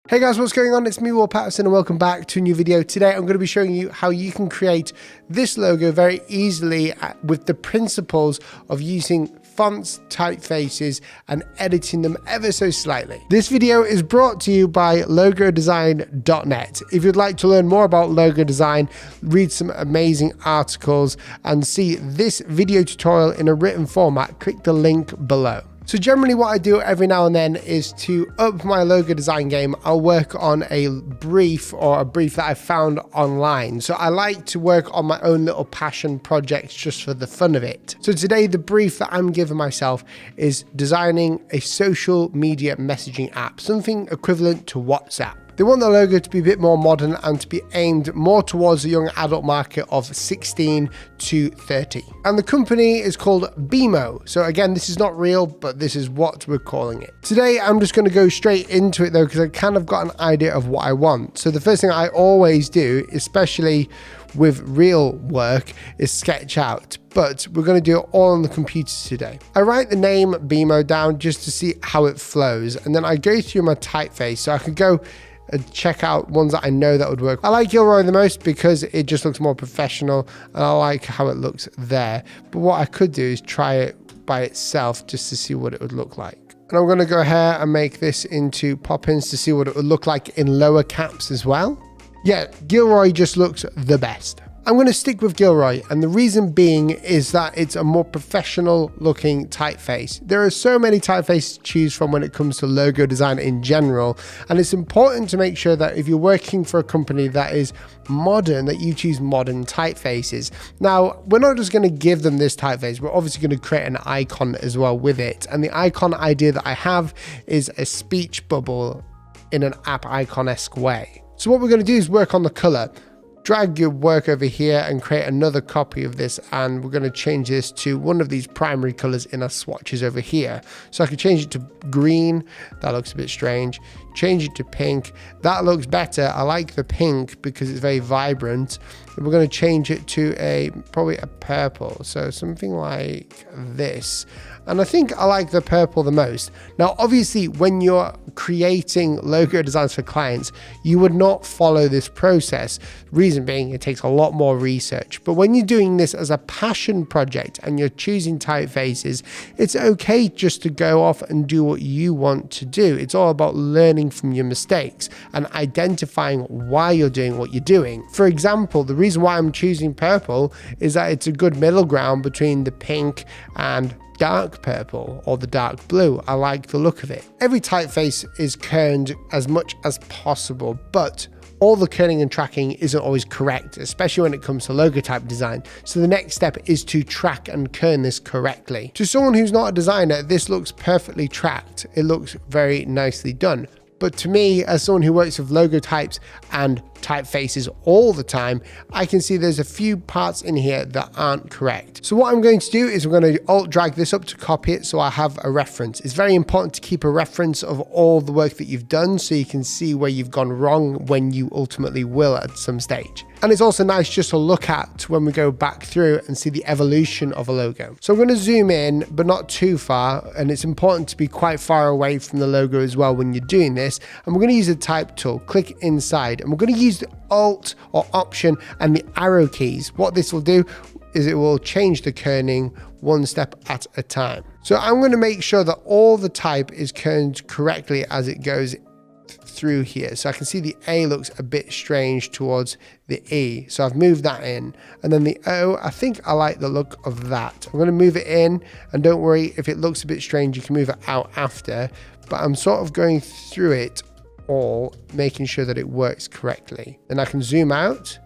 Hey guys, what's going on? It's me, Paterson, and welcome back to a new video. Today I'm going to be showing you how you can create this logo very easily with the principles of using fonts, typefaces, and editing them ever so slightly. This video is brought to you by logodesign.net. If you'd like to learn more about logo design, read some amazing articles, and see this video tutorial in a written format, click the link below. So generally what I do every now and then is to up my logo design game. I'll work on a brief that I found online. So I like to work on my own little passion projects just for the fun of it. So today the brief that I'm giving myself is designing a social media messaging app, something equivalent to WhatsApp. They want the logo to be a bit more modern and to be aimed more towards the young adult market of 16 to 30. And the company is called BMO. So again, this is not real, but this is what we're calling it. Today, I'm just going to go straight into it though, because I kind of got an idea of what I want. So the first thing I always do, especially with real work, is sketch out, but we're going to do it all on the computer today. I write the name BMO down just to see how it flows, and then I go through my typeface so I could go and check out ones that I know that would work. I like Gilroy the most because it just looks more professional and I like how it looks there. But what I could do is try it by itself just to see what it would look like. And I'm going to go ahead and make this into pop-ins to see what it would look like in lower caps as well. Yeah, Gilroy just looks the best. I'm going to stick with Gilroy, and the reason being is that it's a more professional looking typeface. There are so many typefaces to choose from when it comes to logo design in general, and it's important to make sure that if you're working for a company that is modern, that you choose modern typefaces. Now, we're not just going to give them this typeface, we're obviously going to create an icon as well with it, and the icon idea that I have is a speech bubble in an app icon-esque way. So what we're going to do is work on the color. Drag your work over here and create another copy of this, and we're going to change this to one of these primary colors in our swatches over here. So I could change it to green. That looks a bit strange. Change it to pink. That looks better. I like the pink because it's very vibrant. And we're going to change it to probably a purple, so something like this. And I think I like the purple the most. Now, obviously, when you're creating logo designs for clients, you would not follow this process. Reason being, it takes a lot more research. But when you're doing this as a passion project and you're choosing typefaces, it's okay just to go off and do what you want to do. It's all about learning from your mistakes and identifying why you're doing what you're doing. For example, the reason why I'm choosing purple is that it's a good middle ground between the pink and dark purple or the dark blue. I like the look of it. Every typeface is kerned as much as possible, but all the kerning and tracking isn't always correct, especially when it comes to logo type design. So the next step is to track and kern this correctly. To someone who's not a designer, this looks perfectly tracked. It looks very nicely done. But to me, as someone who works with logo types and typefaces all the time, I can see there's a few parts in here that aren't correct. So what I'm going to do is we're going to alt drag this up to copy it so I have a reference. It's very important to keep a reference of all the work that you've done so you can see where you've gone wrong when you ultimately will at some stage. And it's also nice just to look at when we go back through and see the evolution of a logo. So I'm going to zoom in, but not too far. And it's important to be quite far away from the logo as well when you're doing this. And we're going to use the type tool, click inside, and we're going to use the Alt or Option and the arrow keys. What this will do is it will change the kerning one step at a time. So I'm going to make sure that all the type is kerned correctly as it goes through here. So I can see the A looks a bit strange towards the E. So I've moved that in. And then the O, I think I like the look of that. I'm going to move it in, and don't worry if it looks a bit strange, you can move it out after. But I'm sort of going through it all, making sure that it works correctly. Then I can zoom out.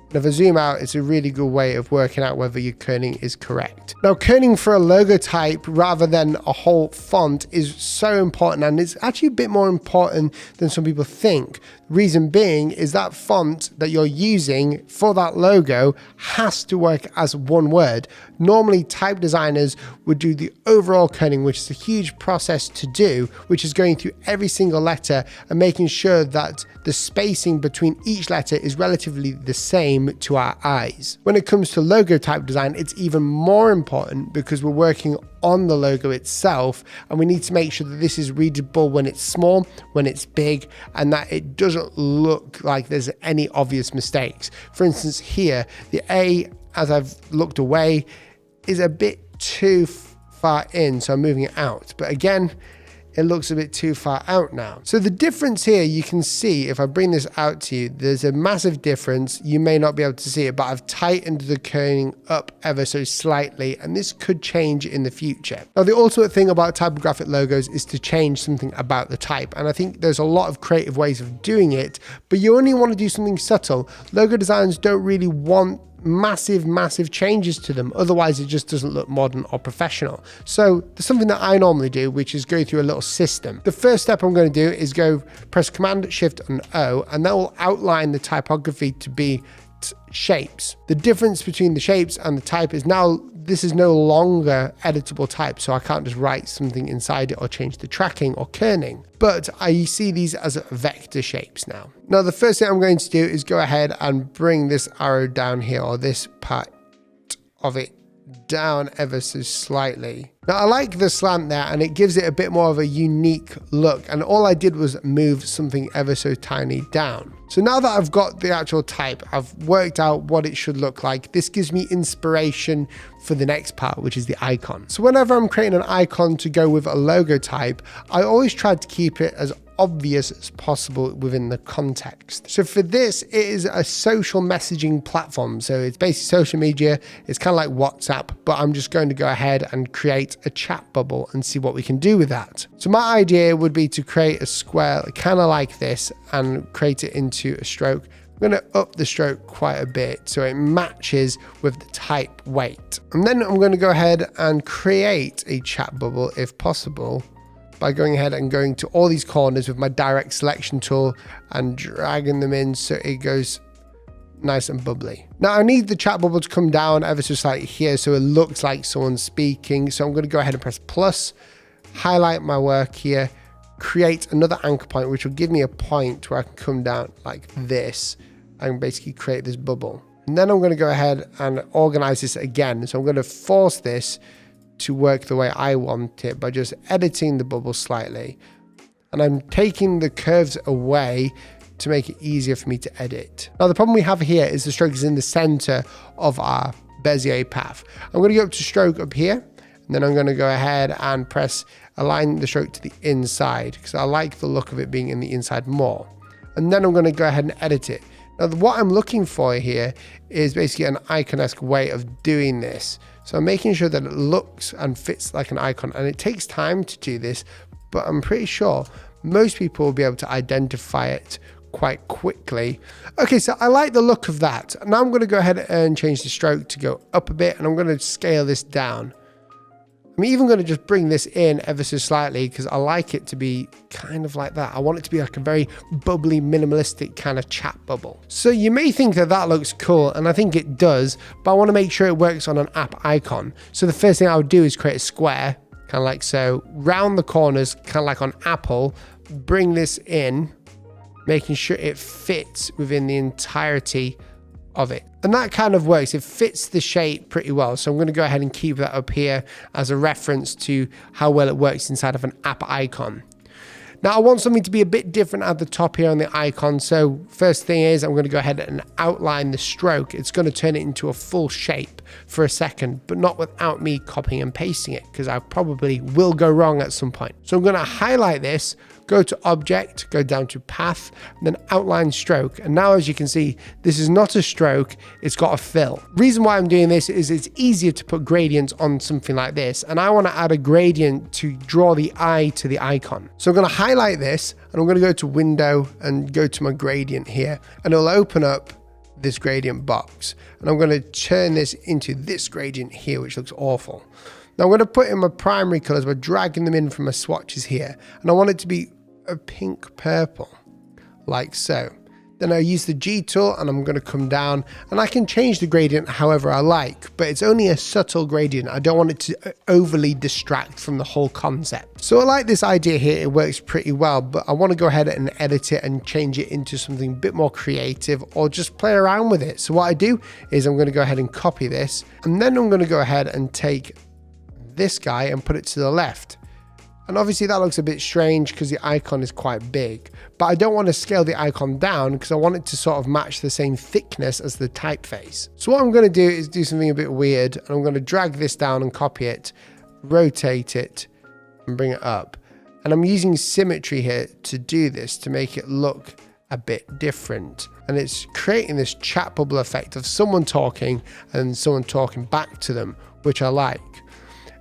And if I zoom out, it's a really good way of working out whether your kerning is correct. Now, kerning for a logo type rather than a whole font is so important, and it's actually a bit more important than some people think. Reason being is that font that you're using for that logo has to work as one word. Normally, type designers would do the overall kerning, which is a huge process to do, which is going through every single letter and making sure that the spacing between each letter is relatively the same name to our eyes. When it comes to logo type design, it's even more important because we're working on the logo itself, and we need to make sure that this is readable when it's small, when it's big, and that it doesn't look like there's any obvious mistakes. For instance, here, the A, as I've looked away, is a bit too far in, so I'm moving it out. But again, it looks a bit too far out now. So the difference here, you can see, if I bring this out to you, there's a massive difference. You may not be able to see it, but I've tightened the kerning up ever so slightly, and this could change in the future. Now, the ultimate thing about typographic logos is to change something about the type, and I think there's a lot of creative ways of doing it, but you only want to do something subtle. Logo designs don't really want massive changes to them, otherwise it just doesn't look modern or professional. So there's something that I normally do, which is go through a little system. The first step I'm going to do is press Command Shift and O, and that will outline the typography to be shapes. The difference between the shapes and the type is now this is no longer editable type, so I can't just write something inside it or change the tracking or kerning, but I see these as vector shapes now. Now, the first thing I'm going to do is go ahead and bring this arrow down here, or this part of it down ever so slightly. Now, I like the slant there, and it gives it a bit more of a unique look, and all I did was move something ever so tiny down. So now that I've got the actual type, I've worked out what it should look like. This gives me inspiration for the next part, which is the icon. So whenever I'm creating an icon to go with a logo type, I always try to keep it as obvious as possible within the context. So for this, it is a social messaging platform. So it's basically social media. It's kind of like WhatsApp, but I'm just going to go ahead and create a chat bubble and see what we can do with that. So my idea would be to create a square kind of like this and create it into a stroke. I'm going to up the stroke quite a bit so it matches with the type weight. And then I'm going to go ahead and create a chat bubble if possible, by going ahead and going to all these corners with my direct selection tool and dragging them in so it goes nice and bubbly. Now, I need the chat bubble to come down ever so slightly here so it looks like someone's speaking. So I'm going to go ahead and press plus, highlight my work here, create another anchor point, which will give me a point where I can come down like this and basically create this bubble. And then I'm going to go ahead and organize this again. So I'm going to force this to work the way I want it by just editing the bubble slightly. And I'm taking the curves away to make it easier for me to edit. Now, the problem we have here is the stroke is in the center of our Bezier path. I'm going to go up to stroke up here, and then I'm going to go ahead and press align the stroke to the inside because I like the look of it being in the inside more. And then I'm going to go ahead and edit it. Now, what I'm looking for here is basically an icon-esque way of doing this. So I'm making sure that it looks and fits like an icon, and it takes time to do this, but I'm pretty sure most people will be able to identify it quite quickly. Okay, so I like the look of that. Now I'm going to go ahead and change the stroke to go up a bit, and I'm going to scale this down. I'm even going to just bring this in ever so slightly because I like it to be kind of like that. I want it to be like a very bubbly, minimalistic kind of chat bubble. So you may think that that looks cool, and I think it does, but I want to make sure it works on an app icon. So the first thing I would do is create a square, kind of like so, round the corners, kind of like on Apple, bring this in, making sure it fits within the entirety of it. And that kind of works. It fits the shape pretty well. So I'm going to go ahead and keep that up here as a reference to how well it works inside of an app icon. Now, I want something to be a bit different at the top here on the icon. So first thing is I'm going to go ahead and outline the stroke. It's going to turn it into a full shape for a second, but not without me copying and pasting it, because I probably will go wrong at some point. So I'm going to highlight this, go to object, go down to path, and then outline stroke. And now, as you can see, this is not a stroke, it's got a fill. Reason why I'm doing this is it's easier to put gradients on something like this. And I want to add a gradient to draw the eye to the icon. So I'm going to highlight this, and I'm going to go to window and go to my gradient here, and it'll open up this gradient box. And I'm going to turn this into this gradient here, which looks awful. Now I'm going to put in my primary colors by dragging them in from my swatches here. And I want it to be a pink purple, like so. Then I use the G tool and I'm going to come down and I can change the gradient however I like, but it's only a subtle gradient. I don't want it to overly distract from the whole concept. So I like this idea here. It works pretty well, but I want to go ahead and edit it and change it into something a bit more creative or just play around with it. So what I do is I'm going to go ahead and copy this, and then I'm going to go ahead and take this guy and put it to the left. And obviously that looks a bit strange because the icon is quite big, but I don't want to scale the icon down because I want it to sort of match the same thickness as the typeface. So what I'm going to do is do something a bit weird, and I'm going to drag this down and copy it, rotate it and bring it up. And I'm using symmetry here to do this, to make it look a bit different. And it's creating this chat bubble effect of someone talking and someone talking back to them, which I like.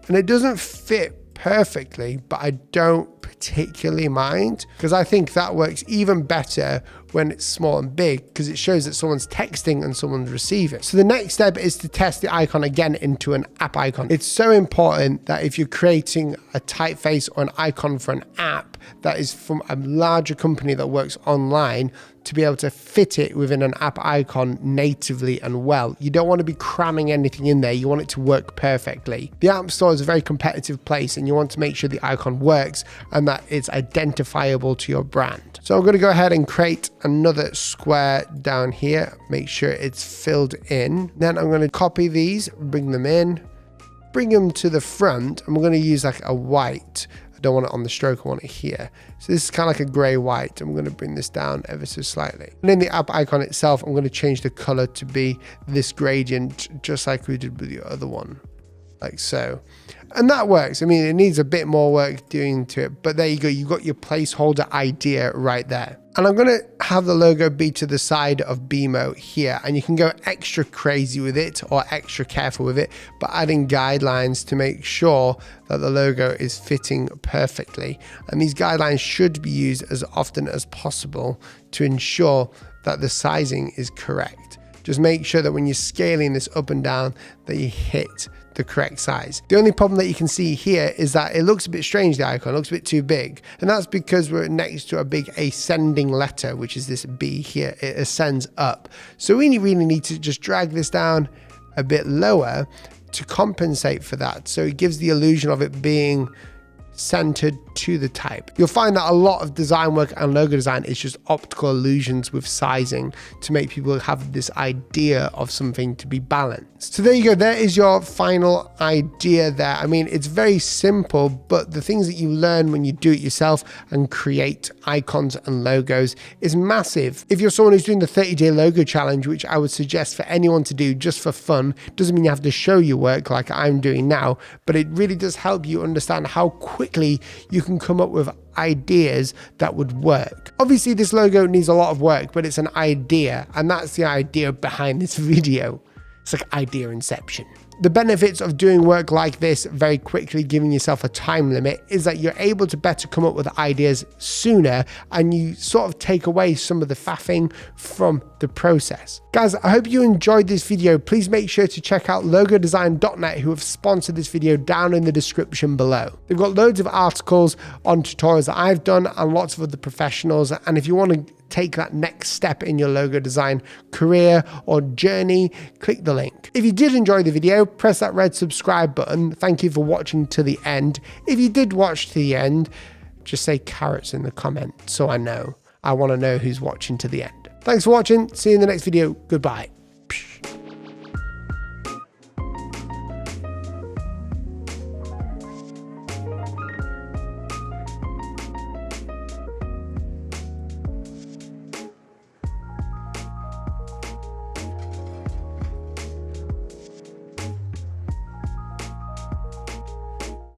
And it doesn't fit perfectly, but I don't particularly mind because I think that works even better when it's small and big because it shows that someone's texting and someone's receiving. So the next step is to test the icon again into an app icon. It's so important that if you're creating a typeface or an icon for an app that is from a larger company that works online, to be able to fit it within an app icon natively and well. You don't want to be cramming anything in there. You want it to work perfectly. The App Store is a very competitive place and you want to make sure the icon works and that it's identifiable to your brand. So I'm going to go ahead and create another square down here. Make sure it's filled in. Then I'm going to copy these, bring them in, bring them to the front. I'm going to use like a white. I don't want it on the stroke, I want it here. So this is kind of like a gray white. I'm going to bring this down ever so slightly. And in the app icon itself, I'm going to change the color to be this gradient, just like we did with the other one, like so. And that works. I mean, it needs a bit more work doing to it, but there you go. You've got your placeholder idea right there. And I'm going to have the logo be to the side of BMO here, and you can go extra crazy with it or extra careful with it, but adding guidelines to make sure that the logo is fitting perfectly. And these guidelines should be used as often as possible to ensure that the sizing is correct. Just make sure that when you're scaling this up and down that you hit the correct size. The only problem that you can see here is that it looks a bit strange, the icon looks a bit too big, and that's because we're next to a big ascending letter, which is this B here. It ascends up, so we really need to just drag this down a bit lower to compensate for that, so it gives the illusion of it being centered to the type. You'll find that a lot of design work and logo design is just optical illusions with sizing to make people have this idea of something to be balanced. So there you go, there is your final idea there. I mean, it's very simple, but the things that you learn when you do it yourself and create icons and logos is massive. If you're someone who's doing the 30-day logo challenge, which I would suggest for anyone to do just for fun, doesn't mean you have to show your work like I'm doing now, but it really does help you understand how quickly you can come up with ideas that would work. Obviously this logo needs a lot of work, but it's an idea, and that's the idea behind this video. It's like idea inception. The benefits of doing work like this very quickly, giving yourself a time limit, is that you're able to better come up with ideas sooner, and you sort of take away some of the faffing from the process. Guys, I hope you enjoyed this video. Please make sure to check out logodesign.net, who have sponsored this video, down in the description below. They've got loads of articles on tutorials that I've done and lots of other professionals, and if you want to take that next step in your logo design career or journey, click the link. If you did enjoy the video, press that red subscribe button. Thank you for watching to the end. If you did watch to the end, just say carrots in the comment so I know. I want to know who's watching to the end. Thanks for watching. See you in the next video. Goodbye.